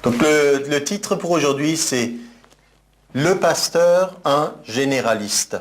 Donc le titre pour aujourd'hui, c'est « Le pasteur, un généraliste ».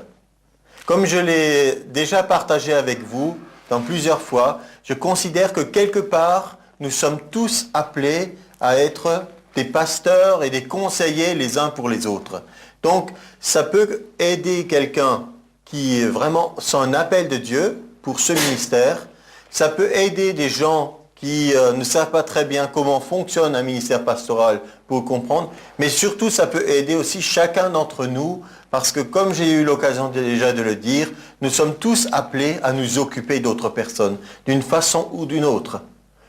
Comme je l'ai déjà partagé avec vous dans plusieurs fois, je considère que quelque part, nous sommes tous appelés à être des pasteurs et des conseillers les uns pour les autres. Donc, ça peut aider quelqu'un qui est vraiment sans un appel de Dieu pour ce ministère. Ça peut aider des gens qui ne savent pas très bien comment fonctionne un ministère pastoral pour comprendre. Mais surtout, ça peut aider aussi chacun d'entre nous parce que, comme j'ai eu l'occasion déjà de le dire, nous sommes tous appelés à nous occuper d'autres personnes d'une façon ou d'une autre.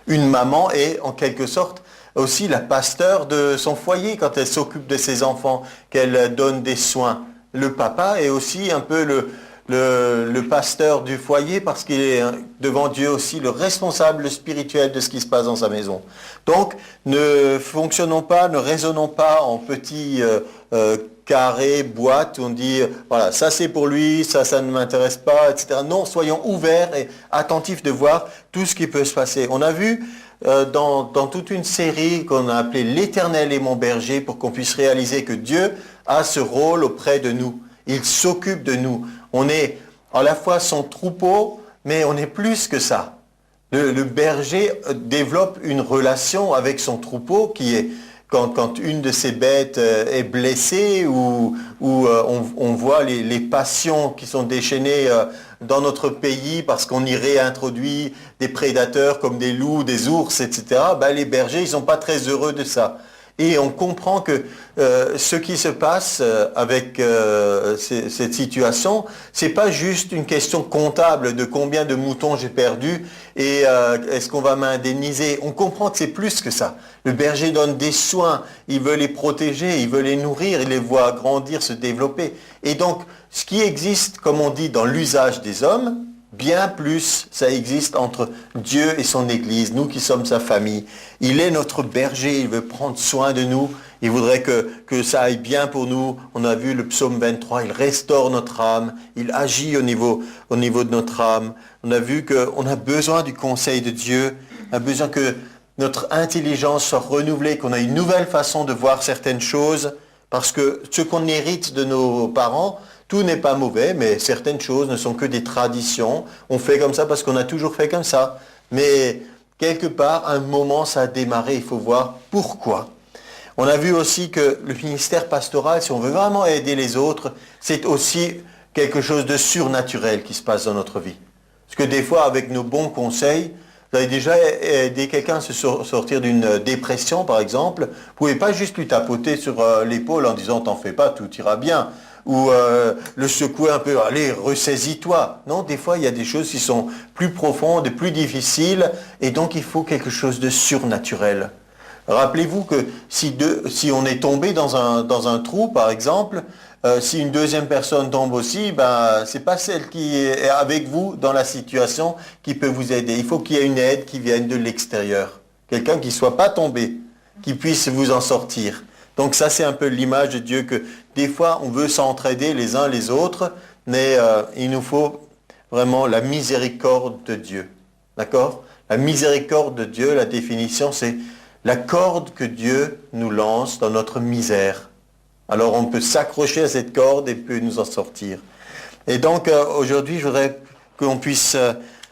Une maman est en quelque sorte aussi la pasteur de son foyer quand elle s'occupe de ses enfants, qu'elle donne des soins. Le papa est aussi un peu le pasteur du foyer parce qu'il est devant Dieu aussi le responsable spirituel de ce qui se passe dans sa maison. Donc, ne fonctionnons pas, ne raisonnons pas en petits carrés, boîtes, où on dit, voilà, ça c'est pour lui, ça ne m'intéresse pas, etc. Non, soyons ouverts et attentifs de voir tout ce qui peut se passer. On a vu dans toute une série qu'on a appelée l'Éternel est mon berger pour qu'on puisse réaliser que Dieu a ce rôle auprès de nous. Il s'occupe de nous. On est à la fois son troupeau, mais on est plus que ça. Le berger développe une relation avec son troupeau qui est, quand une de ses bêtes est blessée ou on voit les passions qui sont déchaînées dans notre pays parce qu'on y réintroduit des prédateurs comme des loups, des ours, etc., ben les bergers, ils ne sont pas très heureux de ça. Et on comprend que ce qui se passe avec cette situation, c'est pas juste une question comptable de combien de moutons j'ai perdu et est-ce qu'on va m'indemniser. On comprend que c'est plus que ça. Le berger donne des soins, il veut les protéger, il veut les nourrir, il les voit grandir, se développer. Et donc, ce qui existe, comme on dit, dans l'usage des hommes, bien plus, ça existe entre Dieu et son Église, nous qui sommes sa famille. Il est notre berger, il veut prendre soin de nous, il voudrait que ça aille bien pour nous. On a vu le psaume 23, il restaure notre âme, il agit au niveau de notre âme. On a vu qu'on a besoin du conseil de Dieu, on a besoin que notre intelligence soit renouvelée, qu'on ait une nouvelle façon de voir certaines choses, parce que ce qu'on hérite de nos parents, tout n'est pas mauvais, mais certaines choses ne sont que des traditions. On fait comme ça parce qu'on a toujours fait comme ça. Mais quelque part, à un moment, ça a démarré. Il faut voir pourquoi. On a vu aussi que le ministère pastoral, si on veut vraiment aider les autres, c'est aussi quelque chose de surnaturel qui se passe dans notre vie. Parce que des fois, avec nos bons conseils, vous avez déjà aidé quelqu'un à se sortir d'une dépression, par exemple. Vous ne pouvez pas juste lui tapoter sur l'épaule en disant « t'en fais pas, tout ira bien ». Ou le secouer un peu, allez, ressaisis-toi. Non, des fois, il y a des choses qui sont plus profondes, plus difficiles, et donc il faut quelque chose de surnaturel. Rappelez-vous que si on est tombé dans un trou, par exemple, si une deuxième personne tombe aussi, ben, c'est pas celle qui est avec vous dans la situation qui peut vous aider. Il faut qu'il y ait une aide qui vienne de l'extérieur. Quelqu'un qui ne soit pas tombé, qui puisse vous en sortir. Donc ça, c'est un peu l'image de Dieu que des fois, on veut s'entraider les uns les autres, mais il nous faut vraiment la miséricorde de Dieu. D'accord? La miséricorde de Dieu, la définition, c'est la corde que Dieu nous lance dans notre misère. Alors on peut s'accrocher à cette corde et peut nous en sortir. Et donc aujourd'hui, je voudrais qu'on puisse,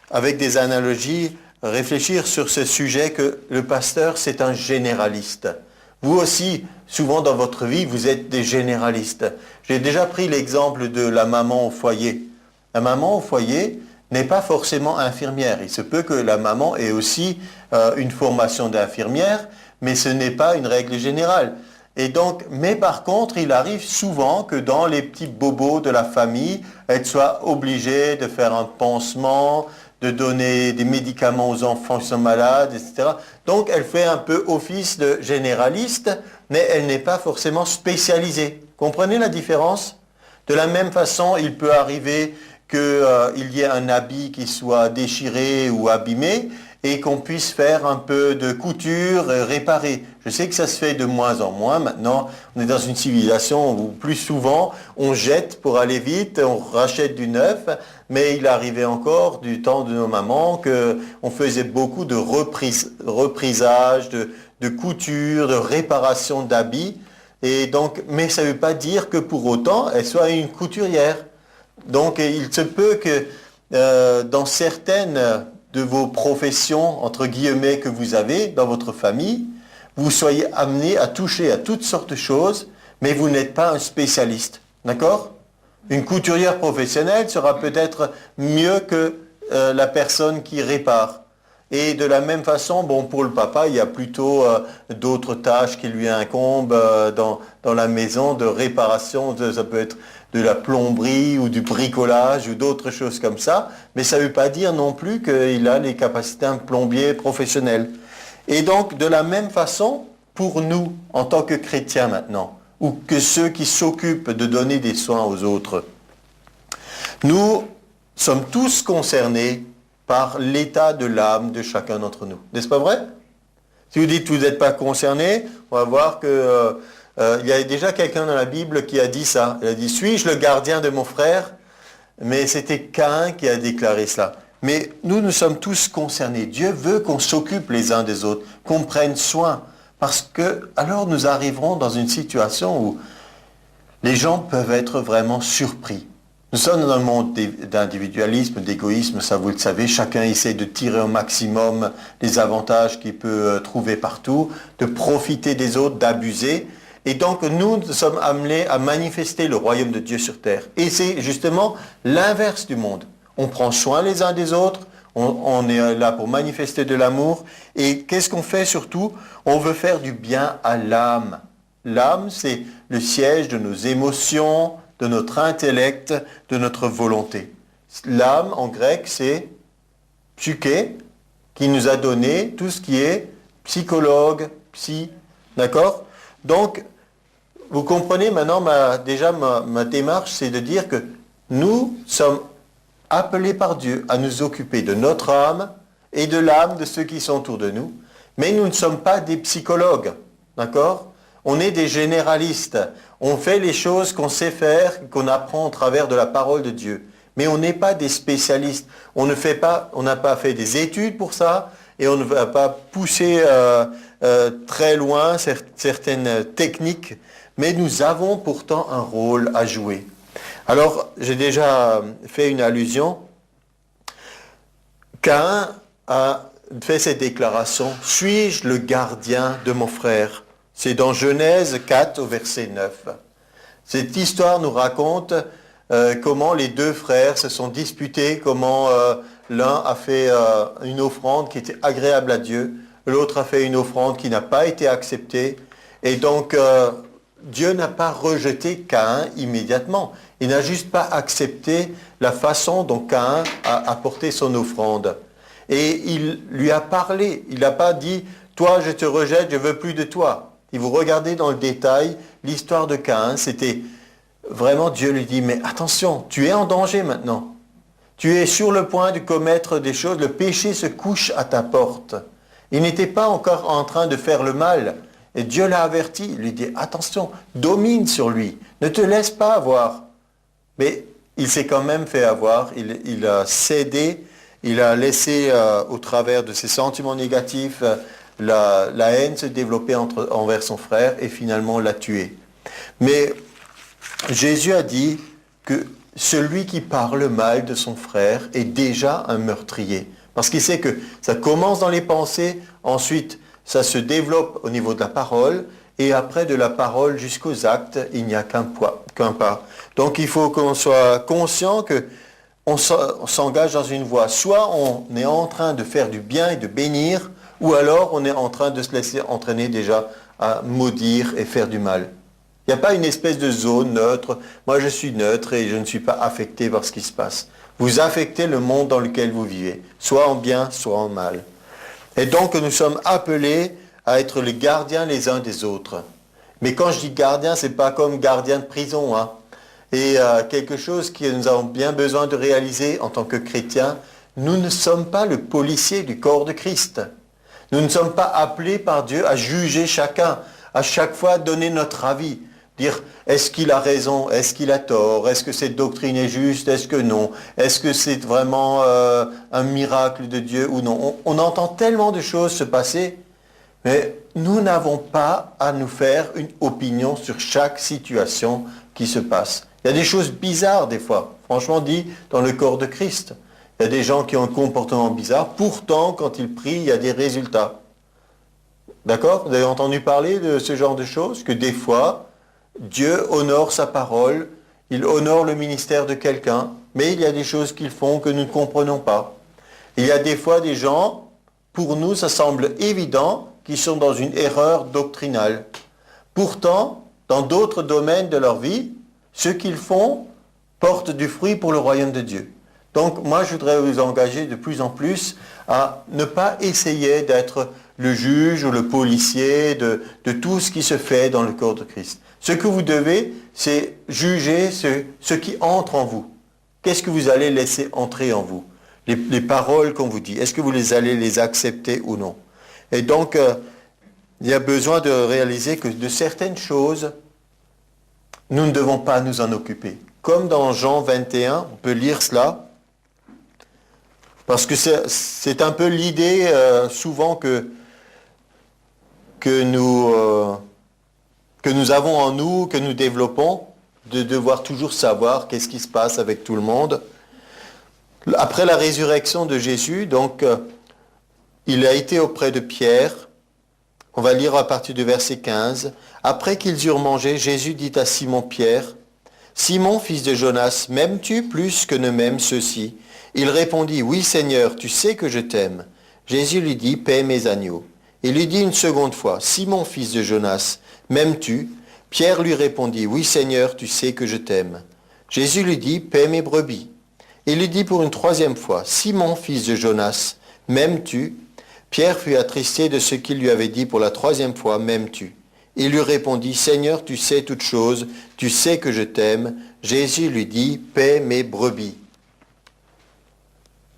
avec des analogies, réfléchir sur ce sujet que le pasteur, c'est un généraliste. Vous aussi, souvent dans votre vie, vous êtes des généralistes. J'ai déjà pris l'exemple de la maman au foyer. La maman au foyer n'est pas forcément infirmière. Il se peut que la maman ait aussi une formation d'infirmière, mais ce n'est pas une règle générale. Et donc, mais par contre, il arrive souvent que dans les petits bobos de la famille, elle soit obligée de faire un pansement, de donner des médicaments aux enfants qui sont malades, etc. Donc, elle fait un peu office de généraliste, mais elle n'est pas forcément spécialisée. Comprenez la différence? De la même façon, il peut arriver qu'il y ait un habit qui soit déchiré ou abîmé et qu'on puisse faire un peu de couture, réparer. Je sais que ça se fait de moins en moins. Maintenant, on est dans une civilisation où plus souvent, on jette pour aller vite, on rachète du neuf, mais il arrivait encore du temps de nos mamans qu'on faisait beaucoup de reprisage, de couture, de réparation d'habits. Et donc, mais ça ne veut pas dire que pour autant, elle soit une couturière. Donc, il se peut que dans certaines de vos professions, entre guillemets, que vous avez dans votre famille, vous soyez amené à toucher à toutes sortes de choses, mais vous n'êtes pas un spécialiste. D'accord? Une couturière professionnelle sera peut-être mieux que la personne qui répare. Et de la même façon, bon, pour le papa, il y a plutôt d'autres tâches qui lui incombent dans la maison de réparation. Ça peut être de la plomberie ou du bricolage ou d'autres choses comme ça. Mais ça ne veut pas dire non plus qu'il a les capacités d'un plombier professionnel. Et donc, de la même façon, pour nous, en tant que chrétiens maintenant, ou que ceux qui s'occupent de donner des soins aux autres, nous sommes tous concernés par l'état de l'âme de chacun d'entre nous. N'est-ce pas vrai? Si vous dites que vous n'êtes pas concerné, on va voir que il y a déjà quelqu'un dans la Bible qui a dit ça. Il a dit, suis-je le gardien de mon frère? Mais c'était Caïn qui a déclaré cela. Mais nous sommes tous concernés. Dieu veut qu'on s'occupe les uns des autres, qu'on prenne soin. Parce que alors nous arriverons dans une situation où les gens peuvent être vraiment surpris. Nous sommes dans un monde d'individualisme, d'égoïsme, ça vous le savez. Chacun essaie de tirer au maximum les avantages qu'il peut trouver partout, de profiter des autres, d'abuser. Et donc nous sommes amenés à manifester le royaume de Dieu sur terre. Et c'est justement l'inverse du monde. On prend soin les uns des autres, on est là pour manifester de l'amour. Et qu'est-ce qu'on fait surtout? On veut faire du bien à l'âme. L'âme, c'est le siège de nos émotions, de notre intellect, de notre volonté. L'âme, en grec, c'est psyché, qui nous a donné tout ce qui est psychologue, psy, d'accord? Donc, vous comprenez maintenant, ma démarche, c'est de dire que nous sommes appelés par Dieu à nous occuper de notre âme et de l'âme de ceux qui sont autour de nous, mais nous ne sommes pas des psychologues, d'accord? On est des généralistes. On fait les choses qu'on sait faire, qu'on apprend au travers de la parole de Dieu. Mais on n'est pas des spécialistes. On n'a pas fait des études pour ça et on ne va pas pousser très loin certaines techniques. Mais nous avons pourtant un rôle à jouer. Alors, j'ai déjà fait une allusion. Caïn a fait cette déclaration, « Suis-je le gardien de mon frère ?» C'est dans Genèse 4 au verset 9. Cette histoire nous raconte comment les deux frères se sont disputés, comment l'un a fait une offrande qui était agréable à Dieu, l'autre a fait une offrande qui n'a pas été acceptée. Et donc, Dieu n'a pas rejeté Caïn immédiatement. Il n'a juste pas accepté la façon dont Caïn a apporté son offrande. Et il lui a parlé. Il n'a pas dit « Toi, je te rejette, je veux plus de toi ». Si vous regardez dans le détail, l'histoire de Caïn, c'était vraiment Dieu lui dit, mais attention, tu es en danger maintenant. Tu es sur le point de commettre des choses, le péché se couche à ta porte. Il n'était pas encore en train de faire le mal. Et Dieu l'a averti, il lui dit, attention, domine sur lui, ne te laisse pas avoir. Mais il s'est quand même fait avoir, il a cédé, il a laissé au travers de ses sentiments négatifs, la haine se développer envers son frère et finalement l'a tué. Mais Jésus a dit que celui qui parle mal de son frère est déjà un meurtrier. Parce qu'il sait que ça commence dans les pensées, ensuite ça se développe au niveau de la parole, et après de la parole jusqu'aux actes, il n'y a qu'un pas. Donc il faut qu'on soit conscient qu'on s'engage dans une voie. Soit on est en train de faire du bien et de bénir, ou alors on est en train de se laisser entraîner déjà à maudire et faire du mal. Il n'y a pas une espèce de zone neutre. Moi je suis neutre et je ne suis pas affecté par ce qui se passe. Vous affectez le monde dans lequel vous vivez, soit en bien, soit en mal. Et donc nous sommes appelés à être les gardiens les uns des autres. Mais quand je dis gardien, ce n'est pas comme gardien de prison. Hein. Et quelque chose que nous avons bien besoin de réaliser en tant que chrétiens, nous ne sommes pas le policier du corps de Christ. Nous ne sommes pas appelés par Dieu à juger chacun, à chaque fois donner notre avis, dire est-ce qu'il a raison, est-ce qu'il a tort, est-ce que cette doctrine est juste, est-ce que non, est-ce que c'est vraiment un miracle de Dieu ou non. On entend tellement de choses se passer, Mais nous n'avons pas à nous faire une opinion sur chaque situation qui se passe. Il y a des choses bizarres des fois, franchement dit, dans le corps de Christ. Il y a des gens qui ont un comportement bizarre, pourtant quand ils prient, il y a des résultats. D'accord? Vous avez entendu parler de ce genre de choses? Que des fois, Dieu honore sa parole, il honore le ministère de quelqu'un, mais il y a des choses qu'ils font que nous ne comprenons pas. Il y a des fois des gens, pour nous, ça semble évident, qui sont dans une erreur doctrinale. Pourtant, dans d'autres domaines de leur vie, ce qu'ils font porte du fruit pour le royaume de Dieu. Donc moi, je voudrais vous engager de plus en plus à ne pas essayer d'être le juge ou le policier de tout ce qui se fait dans le corps de Christ. Ce que vous devez, c'est juger ce qui entre en vous. Qu'est-ce que vous allez laisser entrer en vous? Les paroles qu'on vous dit, est-ce que vous allez les accepter ou non? Et donc, il y a besoin de réaliser que de certaines choses, nous ne devons pas nous en occuper. Comme dans Jean 21, on peut lire cela, parce que c'est un peu l'idée souvent que nous avons en nous, que nous développons, de devoir toujours savoir qu'est-ce qui se passe avec tout le monde. Après la résurrection de Jésus, donc, il a été auprès de Pierre. On va lire à partir du verset 15. Après qu'ils eurent mangé, Jésus dit à Simon-Pierre, « Simon, fils de Jonas, m'aimes-tu plus que ne m'aiment ceux-ci » Il répondit, « Oui, Seigneur, tu sais que je t'aime. » Jésus lui dit, « Paie mes agneaux. » Il lui dit une seconde fois, « Simon, fils de Jonas, m'aimes-tu » Pierre lui répondit, « Oui, Seigneur, tu sais que je t'aime. » Jésus lui dit, « Paie mes brebis. » Il lui dit pour une troisième fois, « Simon, fils de Jonas, m'aimes-tu » Pierre fut attristé de ce qu'il lui avait dit pour la troisième fois, « M'aimes-tu » Il lui répondit, « Seigneur, tu sais toutes choses, tu sais que je t'aime. » Jésus lui dit, « Paie mes brebis. »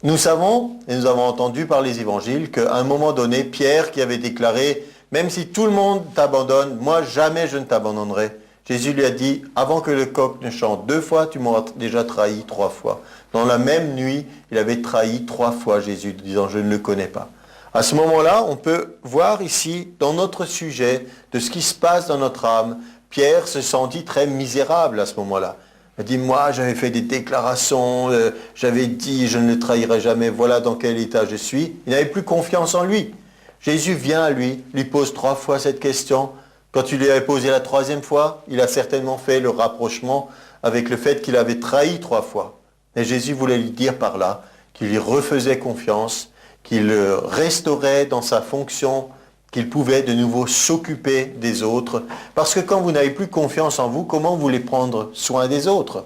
Nous savons, et nous avons entendu par les évangiles, qu'à un moment donné, Pierre qui avait déclaré, « Même si tout le monde t'abandonne, moi jamais je ne t'abandonnerai. » Jésus lui a dit, « Avant que le coq ne chante 2 fois, tu m'auras déjà trahi 3 fois. » Dans la même nuit, il avait trahi 3 fois Jésus, disant, « Je ne le connais pas. » À ce moment-là, on peut voir ici, dans notre sujet, de ce qui se passe dans notre âme, Pierre se sentit très misérable à ce moment-là. Il dit, moi j'avais fait des déclarations, j'avais dit je ne le trahirai jamais, voilà dans quel état je suis. Il n'avait plus confiance en lui. Jésus vient à lui pose 3 fois cette question. Quand il lui avait posé la 3e fois, il a certainement fait le rapprochement avec le fait qu'il avait trahi 3 fois. Et Jésus voulait lui dire par là qu'il lui refaisait confiance, qu'il le restaurait dans sa fonction, qu'il pouvait de nouveau s'occuper des autres. Parce que quand vous n'avez plus confiance en vous, comment vous voulez prendre soin des autres?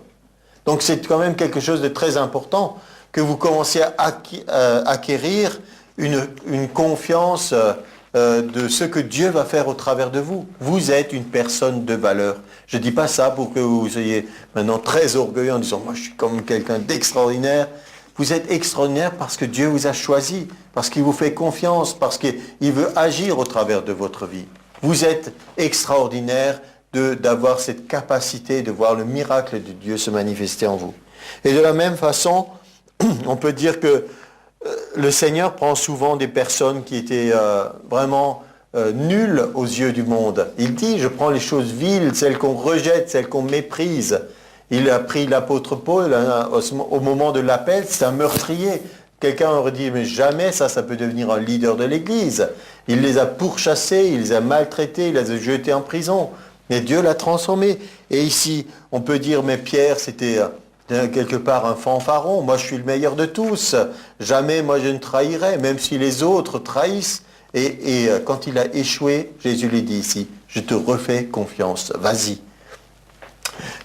Donc c'est quand même quelque chose de très important que vous commenciez à acquérir une confiance de ce que Dieu va faire au travers de vous. Vous êtes une personne de valeur. Je ne dis pas ça pour que vous soyez maintenant très orgueilleux en disant « moi je suis comme quelqu'un d'extraordinaire ». Vous êtes extraordinaire parce que Dieu vous a choisi, parce qu'il vous fait confiance, parce qu'il veut agir au travers de votre vie. Vous êtes extraordinaire d'avoir cette capacité de voir le miracle de Dieu se manifester en vous. Et de la même façon, on peut dire que le Seigneur prend souvent des personnes qui étaient vraiment nulles aux yeux du monde. Il dit, je prends les choses viles, celles qu'on rejette, celles qu'on méprise. Il a pris l'apôtre Paul au moment de l'appel, c'est un meurtrier. Quelqu'un aurait dit, mais jamais ça peut devenir un leader de l'Église. Il les a pourchassés, il les a maltraités, il les a jetés en prison. Mais Dieu l'a transformé. Et ici, on peut dire, mais Pierre, c'était quelque part un fanfaron. Moi, je suis le meilleur de tous. Jamais, moi, je ne trahirai, même si les autres trahissent. Et quand il a échoué, Jésus lui dit ici, je te refais confiance, vas-y.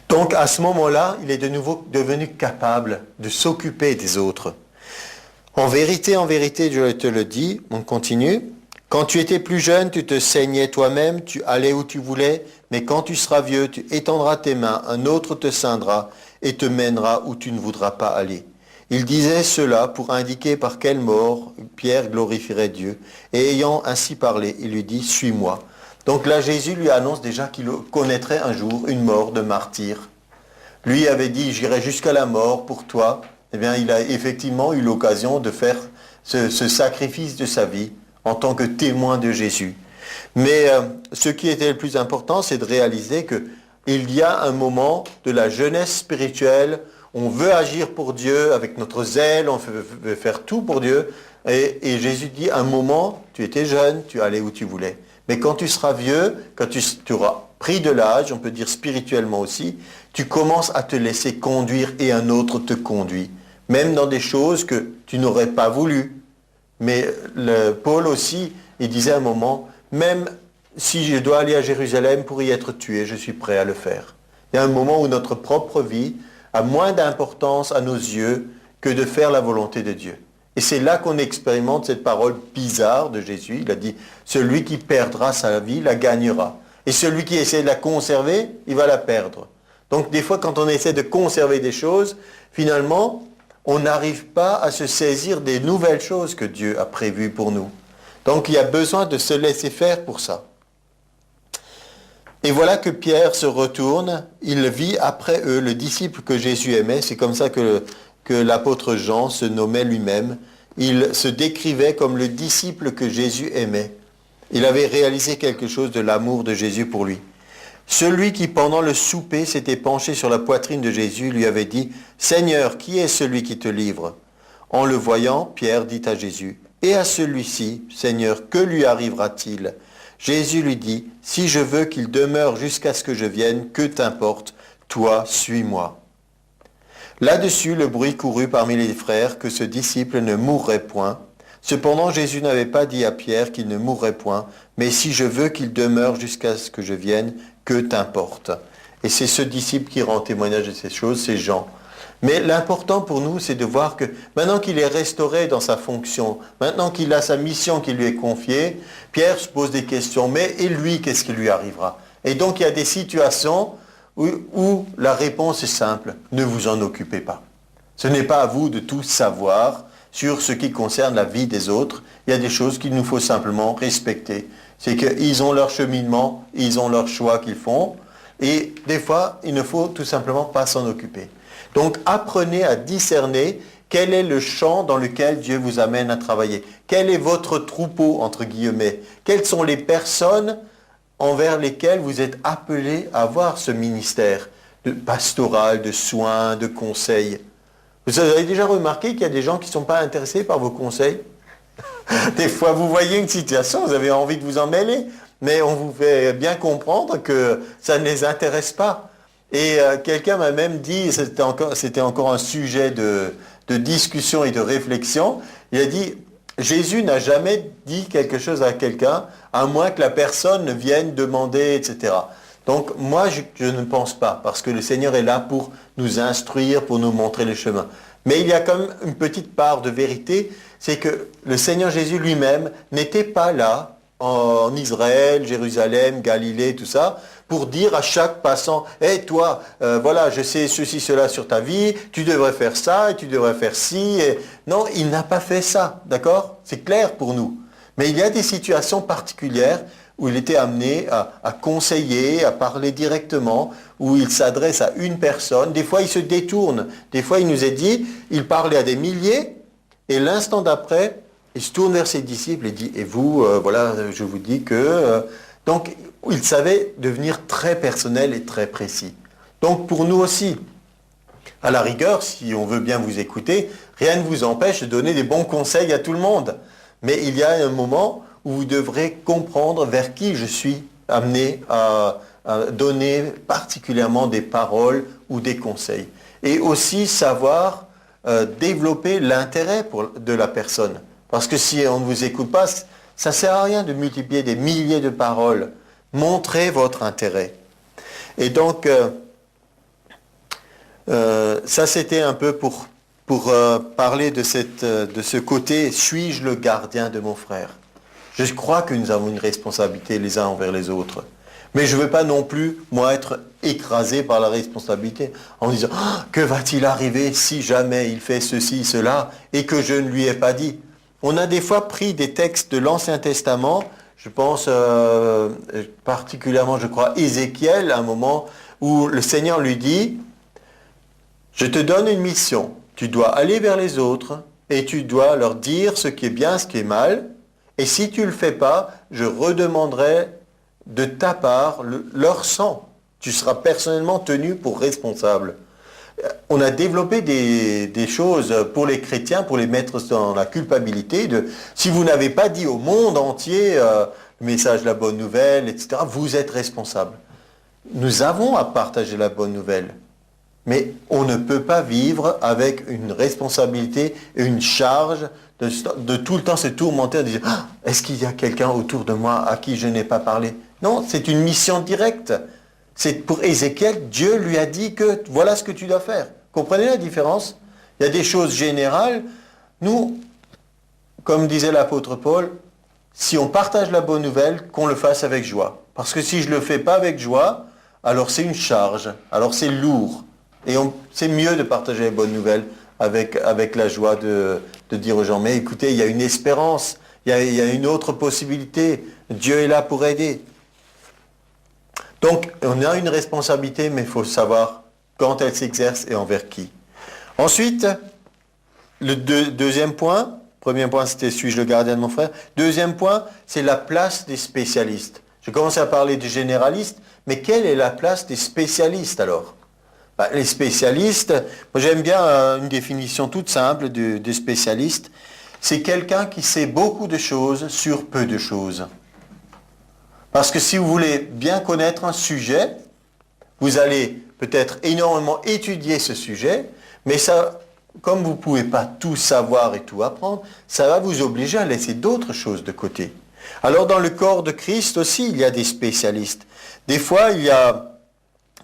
Donc à ce moment-là, il est de nouveau devenu capable de s'occuper des autres. En vérité, je te le dis, on continue, quand tu étais plus jeune, tu te saignais toi-même, tu allais où tu voulais, mais quand tu seras vieux, tu étendras tes mains, un autre te ceindra et te mènera où tu ne voudras pas aller. Il disait cela pour indiquer par quelle mort Pierre glorifierait Dieu. Et ayant ainsi parlé, il lui dit, suis-moi. Donc là, Jésus lui annonce déjà qu'il connaîtrait un jour une mort de martyr. Lui avait dit, j'irai jusqu'à la mort pour toi. Eh bien, il a effectivement eu l'occasion de faire ce sacrifice de sa vie en tant que témoin de Jésus. Mais ce qui était le plus important, c'est de réaliser qu'il y a un moment de la jeunesse spirituelle, on veut agir pour Dieu avec notre zèle, on veut faire tout pour Dieu. Et Jésus dit, un moment, tu étais jeune, tu allais où tu voulais. Mais quand tu seras vieux, quand tu auras pris de l'âge, on peut dire spirituellement aussi, tu commences à te laisser conduire et un autre te conduit. Même dans des choses que tu n'aurais pas voulu. Mais Paul aussi, il disait à un moment, même si je dois aller à Jérusalem pour y être tué, je suis prêt à le faire. Il y a un moment où notre propre vie a moins d'importance à nos yeux que de faire la volonté de Dieu. Et c'est là qu'on expérimente cette parole bizarre de Jésus. Il a dit, celui qui perdra sa vie la gagnera. Et celui qui essaie de la conserver, il va la perdre. Donc des fois, quand on essaie de conserver des choses, finalement, on n'arrive pas à se saisir des nouvelles choses que Dieu a prévues pour nous. Donc il y a besoin de se laisser faire pour ça. Et voilà que Pierre se retourne, il vit après eux, le disciple que Jésus aimait, c'est comme ça que l'apôtre Jean se nommait lui-même. Il se décrivait comme le disciple que Jésus aimait. Il avait réalisé quelque chose de l'amour de Jésus pour lui. Celui qui, pendant le souper, s'était penché sur la poitrine de Jésus, lui avait dit, « Seigneur, qui est celui qui te livre ?» En le voyant, Pierre dit à Jésus, « Et à celui-ci, Seigneur, que lui arrivera-t-il » Jésus lui dit, « Si je veux qu'il demeure jusqu'à ce que je vienne, que t'importe, toi, suis-moi. » Là-dessus, le bruit courut parmi les frères que ce disciple ne mourrait point. Cependant, Jésus n'avait pas dit à Pierre qu'il ne mourrait point, mais si je veux qu'il demeure jusqu'à ce que je vienne, que t'importe. Et c'est ce disciple qui rend témoignage de ces choses, c'est Jean. Mais l'important pour nous, c'est de voir que maintenant qu'il est restauré dans sa fonction, maintenant qu'il a sa mission qui lui est confiée, Pierre se pose des questions. Mais et lui, qu'est-ce qui lui arrivera? Et donc il y a des situations où la réponse est simple, ne vous en occupez pas. Ce n'est pas à vous de tout savoir sur ce qui concerne la vie des autres. Il y a des choses qu'il nous faut simplement respecter. C'est qu'ils ont leur cheminement, ils ont leur choix qu'ils font, et des fois, il ne faut tout simplement pas s'en occuper. Donc apprenez à discerner quel est le champ dans lequel Dieu vous amène à travailler. Quel est votre troupeau, entre guillemets? Quelles sont les personnes envers lesquelles vous êtes appelés à avoir ce ministère de pastoral, de soins, de conseils? Vous avez déjà remarqué qu'il y a des gens qui ne sont pas intéressés par vos conseils? Des fois, vous voyez une situation, vous avez envie de vous en mêler, mais on vous fait bien comprendre que ça ne les intéresse pas. Et quelqu'un m'a même dit, c'était encore un sujet de discussion et de réflexion, il a dit, Jésus n'a jamais dit quelque chose à quelqu'un, à moins que la personne ne vienne demander, etc. Donc moi, je ne pense pas, parce que le Seigneur est là pour nous instruire, pour nous montrer le chemin. Mais il y a quand même une petite part de vérité, c'est que le Seigneur Jésus lui-même n'était pas là, en Israël, Jérusalem, Galilée, tout ça, pour dire à chaque passant, « Hé, toi, voilà, je sais ceci, cela sur ta vie, tu devrais faire ça, et tu devrais faire ci. » Non, il n'a pas fait ça, d'accord? C'est clair pour nous. Mais il y a des situations particulières où il était amené à conseiller, à parler directement, où il s'adresse à une personne. Des fois, il se détourne. Des fois, il nous est dit, il parlait à des milliers, et l'instant d'après, il se tourne vers ses disciples et dit, et vous, voilà, je vous dis que... Donc, il savait devenir très personnel et très précis. Donc, pour nous aussi, à la rigueur, si on veut bien vous écouter, rien ne vous empêche de donner des bons conseils à tout le monde. Mais il y a un moment où vous devrez comprendre vers qui je suis amené à donner particulièrement des paroles ou des conseils. Et aussi savoir développer l'intérêt de la personne. Parce que si on ne vous écoute pas, ça ne sert à rien de multiplier des milliers de paroles. Montrez votre intérêt. Et donc, ça c'était un peu pour parler de ce côté, suis-je le gardien de mon frère? Je crois que nous avons une responsabilité les uns envers les autres. Mais je ne veux pas non plus, moi, être écrasé par la responsabilité en disant oh, « Que va-t-il arriver si jamais il fait ceci, cela, et que je ne lui ai pas dit ?» On a des fois pris des textes de l'Ancien Testament, je pense particulièrement, je crois, Ézéchiel, à un moment où le Seigneur lui dit « Je te donne une mission, tu dois aller vers les autres et tu dois leur dire ce qui est bien, ce qui est mal, Et si tu ne le fais pas, je redemanderai de ta part leur sang. Tu seras personnellement tenu pour responsable. On a développé des choses pour les chrétiens, pour les mettre dans la culpabilité de si vous n'avez pas dit au monde entier le message de la bonne nouvelle, etc., vous êtes responsable. Nous avons à partager la bonne nouvelle, mais on ne peut pas vivre avec une responsabilité et une charge de tout le temps se tourmenter en disant ah, est-ce qu'il y a quelqu'un autour de moi à qui je n'ai pas parlé? Non, c'est une mission directe. C'est pour Ézéchiel, Dieu lui a dit que voilà ce que tu dois faire. Comprenez la différence? Il y a des choses générales. Nous, comme disait l'apôtre Paul, si on partage la bonne nouvelle, qu'on le fasse avec joie. Parce que si je ne le fais pas avec joie, alors c'est une charge, alors c'est lourd. Et c'est mieux de partager les bonnes nouvelles avec la joie de dire aux gens, mais écoutez, il y a une espérance, il y a une autre possibilité, Dieu est là pour aider. Donc, on a une responsabilité, mais il faut savoir quand elle s'exerce et envers qui. Ensuite, le deuxième point, premier point c'était suis-je le gardien de mon frère, deuxième point, c'est la place des spécialistes. Je commence à parler du généraliste, mais quelle est la place des spécialistes alors? Les spécialistes, moi j'aime bien une définition toute simple des spécialistes, c'est quelqu'un qui sait beaucoup de choses sur peu de choses. Parce que si vous voulez bien connaître un sujet, vous allez peut-être énormément étudier ce sujet, mais ça, comme vous ne pouvez pas tout savoir et tout apprendre, ça va vous obliger à laisser d'autres choses de côté. Alors dans le corps de Christ aussi, il y a des spécialistes. Des fois, il y a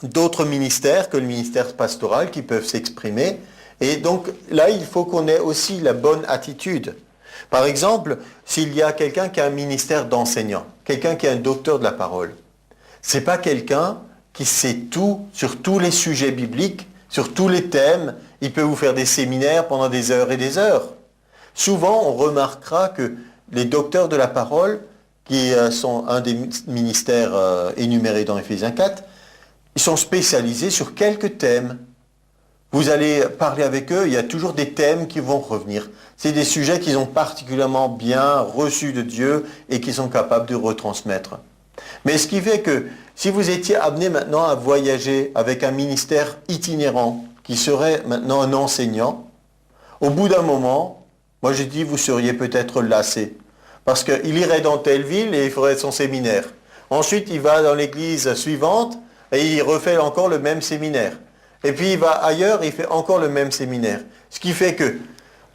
d'autres ministères que le ministère pastoral qui peuvent s'exprimer. Et donc là, il faut qu'on ait aussi la bonne attitude. Par exemple, s'il y a quelqu'un qui a un ministère d'enseignant, quelqu'un qui est un docteur de la parole, ce n'est pas quelqu'un qui sait tout sur tous les sujets bibliques, sur tous les thèmes. Il peut vous faire des séminaires pendant des heures et des heures. Souvent, on remarquera que les docteurs de la parole, qui sont un des ministères énumérés dans Éphésiens 4, ils sont spécialisés sur quelques thèmes. Vous allez parler avec eux, il y a toujours des thèmes qui vont revenir. C'est des sujets qu'ils ont particulièrement bien reçus de Dieu et qu'ils sont capables de retransmettre. Mais ce qui fait que si vous étiez amené maintenant à voyager avec un ministère itinérant, qui serait maintenant un enseignant, au bout d'un moment, moi je dis vous seriez peut-être lassé. Parce qu'il irait dans telle ville et il ferait son séminaire. Ensuite, il va dans l'église suivante et il refait encore le même séminaire. Et puis il va ailleurs et il fait encore le même séminaire. Ce qui fait que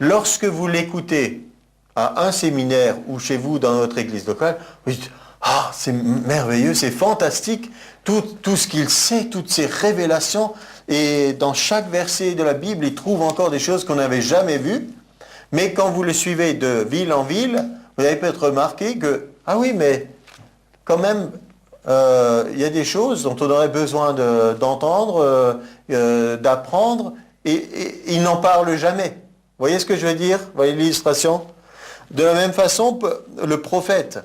lorsque vous l'écoutez à un séminaire ou chez vous dans notre église locale, vous dites « Ah, c'est merveilleux, c'est fantastique, tout ce qu'il sait, toutes ces révélations. » Et dans chaque verset de la Bible, il trouve encore des choses qu'on n'avait jamais vues. Mais quand vous le suivez de ville en ville, vous avez peut-être remarqué que « Ah oui, mais quand même, il y a des choses dont on aurait besoin d'entendre, d'apprendre, et il n'en parle jamais. » Vous voyez ce que je veux dire? Vous voyez l'illustration? De la même façon, le prophète,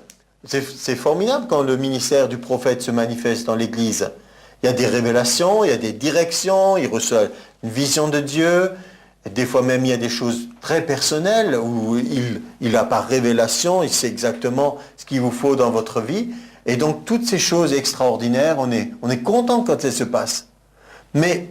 c'est formidable quand le ministère du prophète se manifeste dans l'Église. Il y a des révélations, il y a des directions, il reçoit une vision de Dieu. Et des fois même, il y a des choses très personnelles où il a par révélation, il sait exactement ce qu'il vous faut dans votre vie. Et donc, toutes ces choses extraordinaires, on est content quand elles se passent. Mais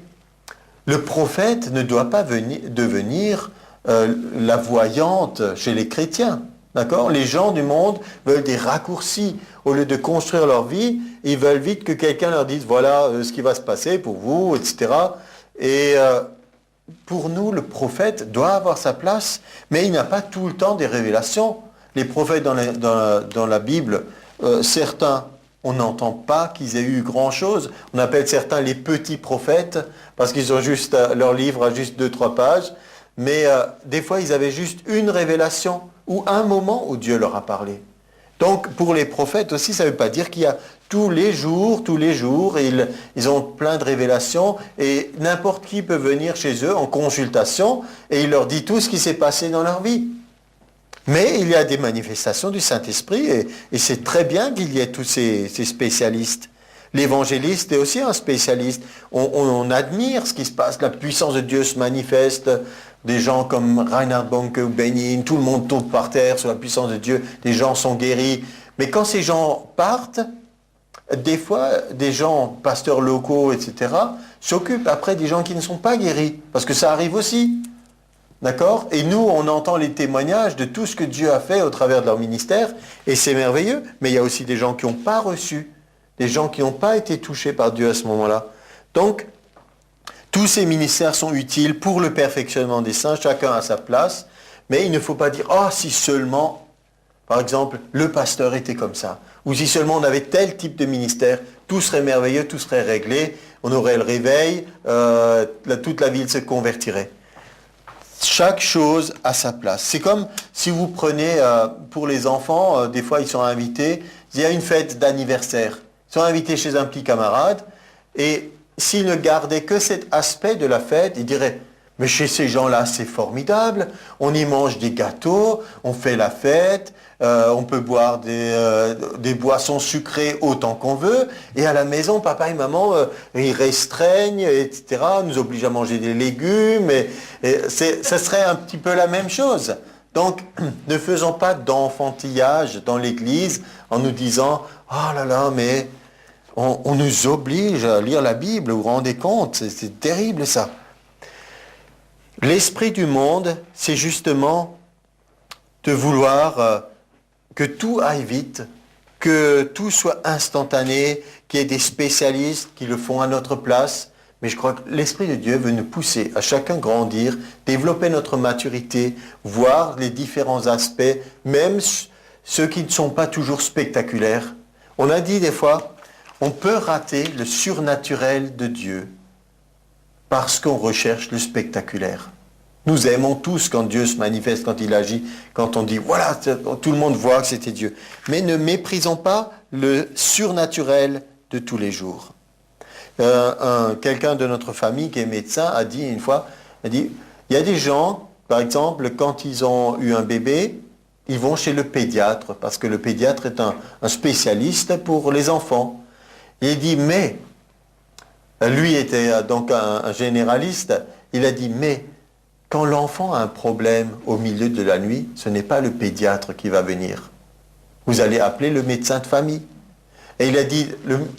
le prophète ne doit pas devenir la voyante chez les chrétiens. D'accord? Les gens du monde veulent des raccourcis. Au lieu de construire leur vie, ils veulent vite que quelqu'un leur dise voilà ce qui va se passer pour vous, etc. Et pour nous, le prophète doit avoir sa place, mais il n'a pas tout le temps des révélations. Les prophètes dans la Bible, certains, on n'entend pas qu'ils aient eu grand-chose. On appelle certains les petits prophètes, parce qu'ils ont juste, leur livre a juste 2-3 pages. Mais des fois, ils avaient juste une révélation ou un moment où Dieu leur a parlé. Donc, pour les prophètes aussi, ça ne veut pas dire qu'il y a tous les jours, ils ont plein de révélations et n'importe qui peut venir chez eux en consultation et il leur dit tout ce qui s'est passé dans leur vie. Mais il y a des manifestations du Saint-Esprit et c'est très bien qu'il y ait tous ces spécialistes. L'évangéliste est aussi un spécialiste. On admire ce qui se passe, la puissance de Dieu se manifeste. des gens comme Reinhard Bonke ou Benin, tout le monde tombe par terre sous la puissance de Dieu, des gens sont guéris. Mais quand ces gens partent, des fois, des gens, pasteurs locaux, etc., s'occupent après des gens qui ne sont pas guéris, parce que ça arrive aussi. D'accord? Et nous, on entend les témoignages de tout ce que Dieu a fait au travers de leur ministère, et c'est merveilleux, mais il y a aussi des gens qui n'ont pas reçu, des gens qui n'ont pas été touchés par Dieu à ce moment-là. Donc, tous ces ministères sont utiles pour le perfectionnement des saints, chacun à sa place, mais il ne faut pas dire « Oh, si seulement, par exemple, le pasteur était comme ça », ou si seulement on avait tel type de ministère, tout serait merveilleux, tout serait réglé, on aurait le réveil, toute la ville se convertirait. Chaque chose a sa place. C'est comme si vous prenez, pour les enfants, des fois ils sont invités, il y a une fête d'anniversaire. Ils sont invités chez un petit camarade, et s'ils ne gardaient que cet aspect de la fête, ils diraient « Mais chez ces gens-là, c'est formidable, on y mange des gâteaux, on fait la fête, on peut boire des boissons sucrées autant qu'on veut, et à la maison, papa et maman, ils restreignent, etc., nous obligent à manger des légumes, ça serait un petit peu la même chose. Donc, ne faisons pas d'enfantillage dans l'Église en nous disant « Oh là là, mais on nous oblige à lire la Bible, vous vous rendez compte, c'est terrible ça. » L'esprit du monde, c'est justement de vouloir que tout aille vite, que tout soit instantané, qu'il y ait des spécialistes qui le font à notre place. Mais je crois que l'Esprit de Dieu veut nous pousser à chacun grandir, développer notre maturité, voir les différents aspects, même ceux qui ne sont pas toujours spectaculaires. On a dit des fois, on peut rater le surnaturel de Dieu parce qu'on recherche le spectaculaire. Nous aimons tous quand Dieu se manifeste, quand il agit, quand on dit « voilà, tout le monde voit que c'était Dieu ». Mais ne méprisons pas le surnaturel de tous les jours. Quelqu'un de notre famille qui est médecin a dit une fois, il y a des gens, par exemple, quand ils ont eu un bébé, ils vont chez le pédiatre, parce que le pédiatre est un spécialiste pour les enfants. Et il dit « mais », lui était donc un généraliste, il a dit « mais », quand l'enfant a un problème au milieu de la nuit, ce n'est pas le pédiatre qui va venir. Vous allez appeler le médecin de famille. Et il a dit,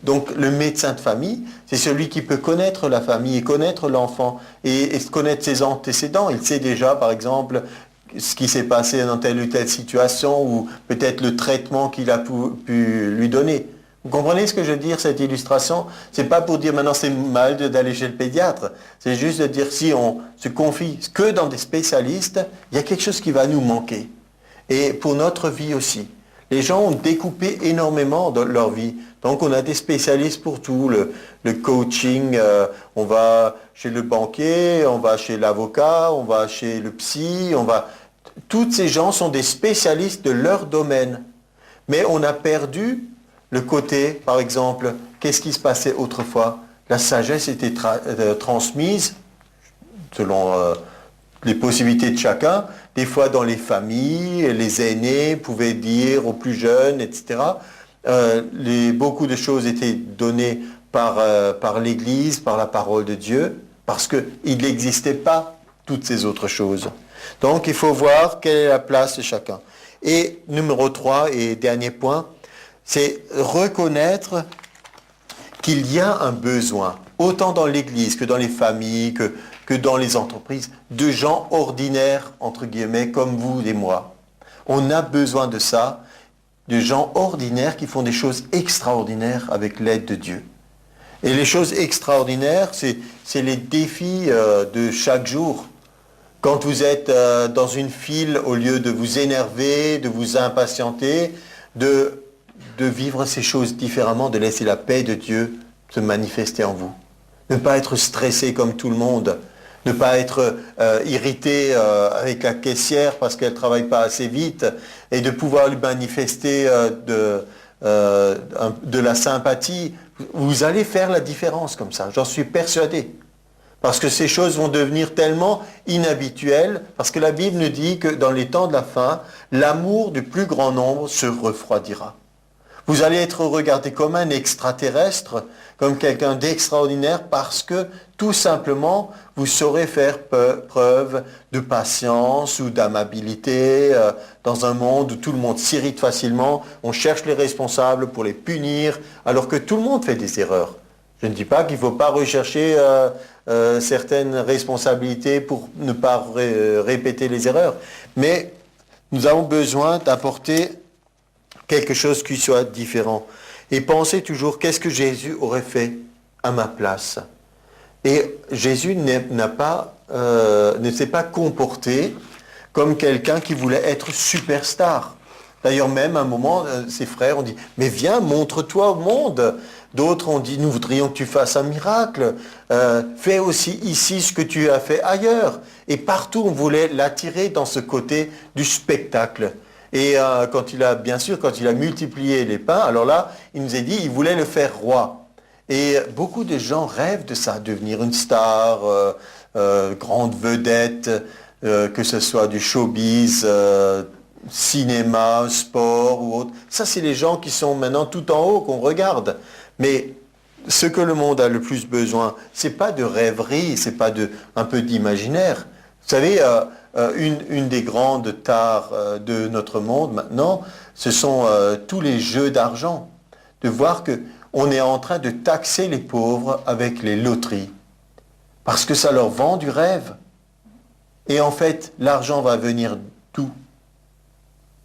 donc le médecin de famille, c'est celui qui peut connaître la famille et connaître l'enfant et connaître ses antécédents. Il sait déjà, par exemple, ce qui s'est passé dans telle ou telle situation ou peut-être le traitement qu'il a pu lui donner. Vous comprenez ce que je veux dire, cette illustration? C'est pas pour dire maintenant c'est mal d'aller chez le pédiatre. C'est juste de dire si on se confie que dans des spécialistes, il y a quelque chose qui va nous manquer. Et pour notre vie aussi. Les gens ont découpé énormément de leur vie. Donc on a des spécialistes pour tout. Le coaching, on va chez le banquier, on va chez l'avocat, on va chez le psy, Toutes ces gens sont des spécialistes de leur domaine. Mais on a perdu le côté, par exemple, qu'est-ce qui se passait autrefois? La sagesse était transmise, selon les possibilités de chacun, des fois dans les familles, les aînés pouvaient dire aux plus jeunes, etc. Beaucoup de choses étaient données par l'Église, par la parole de Dieu, parce qu'il n'existait pas toutes ces autres choses. Donc il faut voir quelle est la place de chacun. Et numéro 3 et dernier point, c'est reconnaître qu'il y a un besoin, autant dans l'Église que dans les familles, que dans les entreprises, de gens ordinaires, entre guillemets, comme vous et moi. On a besoin de ça, de gens ordinaires qui font des choses extraordinaires avec l'aide de Dieu. Et les choses extraordinaires, c'est les défis de chaque jour. Quand vous êtes dans une file, au lieu de vous énerver, de vous impatienter, de vivre ces choses différemment, de laisser la paix de Dieu se manifester en vous. Ne pas être stressé comme tout le monde, ne pas être irrité avec la caissière parce qu'elle ne travaille pas assez vite, et de pouvoir lui manifester de la sympathie. Vous allez faire la différence comme ça, j'en suis persuadé. Parce que ces choses vont devenir tellement inhabituelles, parce que la Bible nous dit que dans les temps de la fin, l'amour du plus grand nombre se refroidira. Vous allez être regardé comme un extraterrestre, comme quelqu'un d'extraordinaire, parce que tout simplement, vous saurez faire preuve de patience ou d'amabilité dans un monde où tout le monde s'irrite facilement. On cherche les responsables pour les punir, alors que tout le monde fait des erreurs. Je ne dis pas qu'il ne faut pas rechercher certaines responsabilités pour ne pas répéter les erreurs, mais nous avons besoin d'apporter quelque chose qui soit différent. Et pensez toujours, qu'est-ce que Jésus aurait fait à ma place? Et Jésus ne s'est pas comporté comme quelqu'un qui voulait être superstar. D'ailleurs, même à un moment, ses frères ont dit, mais viens, montre-toi au monde. D'autres ont dit, nous voudrions que tu fasses un miracle. Fais aussi ici ce que tu as fait ailleurs. Et partout, on voulait l'attirer dans ce côté du spectacle. Et quand il a multiplié les pains, alors là, il nous a dit, il voulait le faire roi. Et beaucoup de gens rêvent de ça, devenir une star, grande vedette, que ce soit du showbiz, cinéma, sport ou autre. Ça, c'est les gens qui sont maintenant tout en haut, qu'on regarde. Mais ce que le monde a le plus besoin, c'est pas de rêverie, c'est pas un peu d'imaginaire. Vous savez, une des grandes tares de notre monde maintenant, ce sont tous les jeux d'argent. De voir qu'on est en train de taxer les pauvres avec les loteries. Parce que ça leur vend du rêve. Et en fait, l'argent va venir d'où?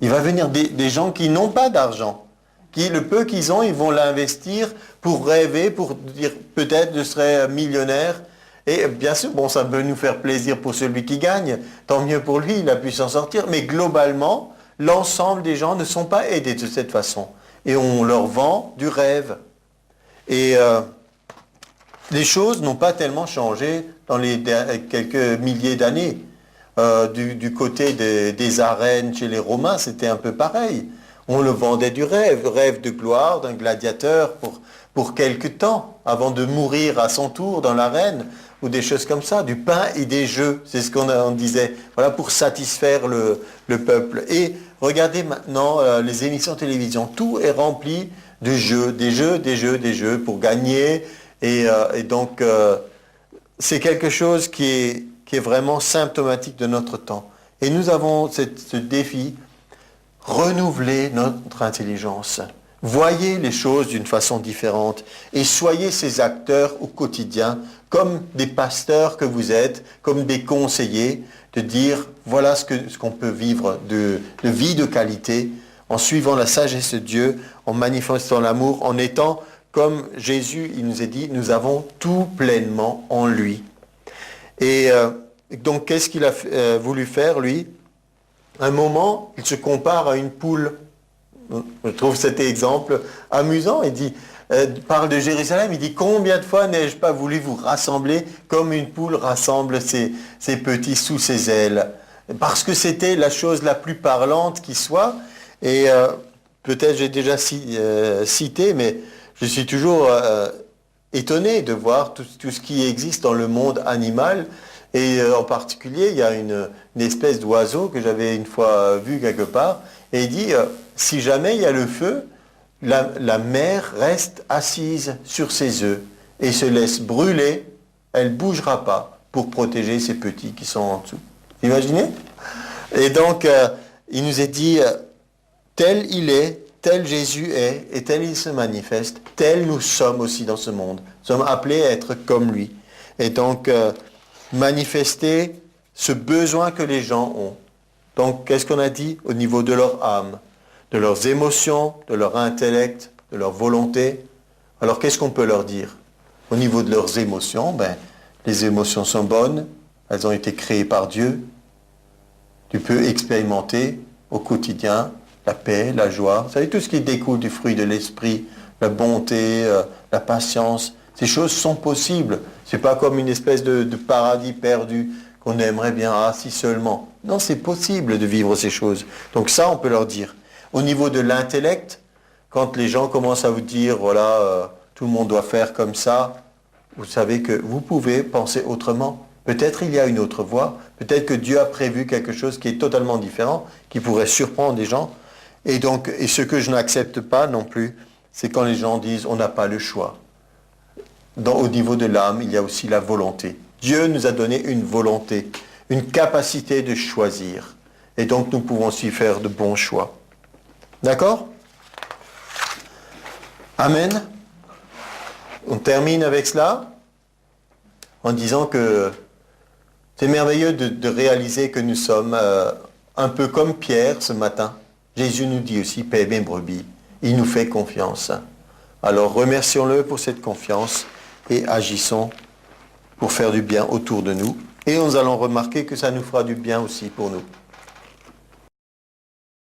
Il va venir des gens qui n'ont pas d'argent. Qui, le peu qu'ils ont, ils vont l'investir pour rêver, pour dire peut-être je serai millionnaire. Et bien sûr, bon, ça peut nous faire plaisir pour celui qui gagne. Tant mieux pour lui, il a pu s'en sortir. Mais globalement, l'ensemble des gens ne sont pas aidés de cette façon. Et on leur vend du rêve. Et les choses n'ont pas tellement changé dans les quelques milliers d'années. Du côté des arènes chez les Romains, c'était un peu pareil. On le vendait du rêve de gloire d'un gladiateur pour quelque temps, avant de mourir à son tour dans l'arène, ou des choses comme ça, du pain et des jeux, c'est ce qu'on disait, voilà, pour satisfaire le peuple. Et regardez maintenant les émissions de télévision, tout est rempli de jeux, des jeux pour gagner, et donc c'est quelque chose qui est vraiment symptomatique de notre temps. Et nous avons ce défi, renouveler notre intelligence. Voyez les choses d'une façon différente et soyez ces acteurs au quotidien, comme des pasteurs que vous êtes, comme des conseillers, de dire voilà ce qu'on peut vivre de vie de qualité, en suivant la sagesse de Dieu, en manifestant l'amour, en étant comme Jésus, il nous a dit, nous avons tout pleinement en lui. Et donc, qu'est-ce qu'il a voulu faire, lui? Un moment, il se compare à une poule. Je trouve cet exemple amusant. Il dit, parle de Jérusalem, il dit, combien de fois n'ai-je pas voulu vous rassembler comme une poule rassemble ses petits sous ses ailes? Parce que c'était la chose la plus parlante qui soit. Et peut-être j'ai déjà cité, mais je suis toujours étonné de voir tout ce qui existe dans le monde animal. Et en particulier, il y a une espèce d'oiseau que j'avais une fois vu quelque part, et il dit, si jamais il y a le feu, la mère reste assise sur ses œufs et se laisse brûler, elle ne bougera pas pour protéger ses petits qui sont en dessous. Vous imaginez? Et donc, il nous est dit, tel il est, tel Jésus est, et tel il se manifeste, tel nous sommes aussi dans ce monde. Nous sommes appelés à être comme lui. Et donc, manifester ce besoin que les gens ont. Donc, qu'est-ce qu'on a dit? Au niveau de leur âme, de leurs émotions, de leur intellect, de leur volonté. Alors, qu'est-ce qu'on peut leur dire? Au niveau de leurs émotions, les émotions sont bonnes, elles ont été créées par Dieu. Tu peux expérimenter au quotidien la paix, la joie. Vous savez, tout ce qui découle du fruit de l'esprit, la bonté, la patience, ces choses sont possibles. Ce n'est pas comme une espèce de paradis perdu qu'on aimerait bien, si seulement. Non, c'est possible de vivre ces choses. Donc ça, on peut leur dire. Au niveau de l'intellect, quand les gens commencent à vous dire, voilà, tout le monde doit faire comme ça, vous savez que vous pouvez penser autrement. Peut-être il y a une autre voie, peut-être que Dieu a prévu quelque chose qui est totalement différent, qui pourrait surprendre des gens. Et donc, et ce que je n'accepte pas non plus, c'est quand les gens disent on n'a pas le choix. Au niveau de l'âme, il y a aussi la volonté. Dieu nous a donné une volonté, une capacité de choisir. Et donc nous pouvons aussi faire de bons choix. D'accord? Amen. On termine avec cela en disant que c'est merveilleux de réaliser que nous sommes un peu comme Pierre ce matin. Jésus nous dit aussi, paix mes brebis. Il nous fait confiance. Alors remercions-le pour cette confiance et agissons pour faire du bien autour de nous. Et nous allons remarquer que ça nous fera du bien aussi pour nous.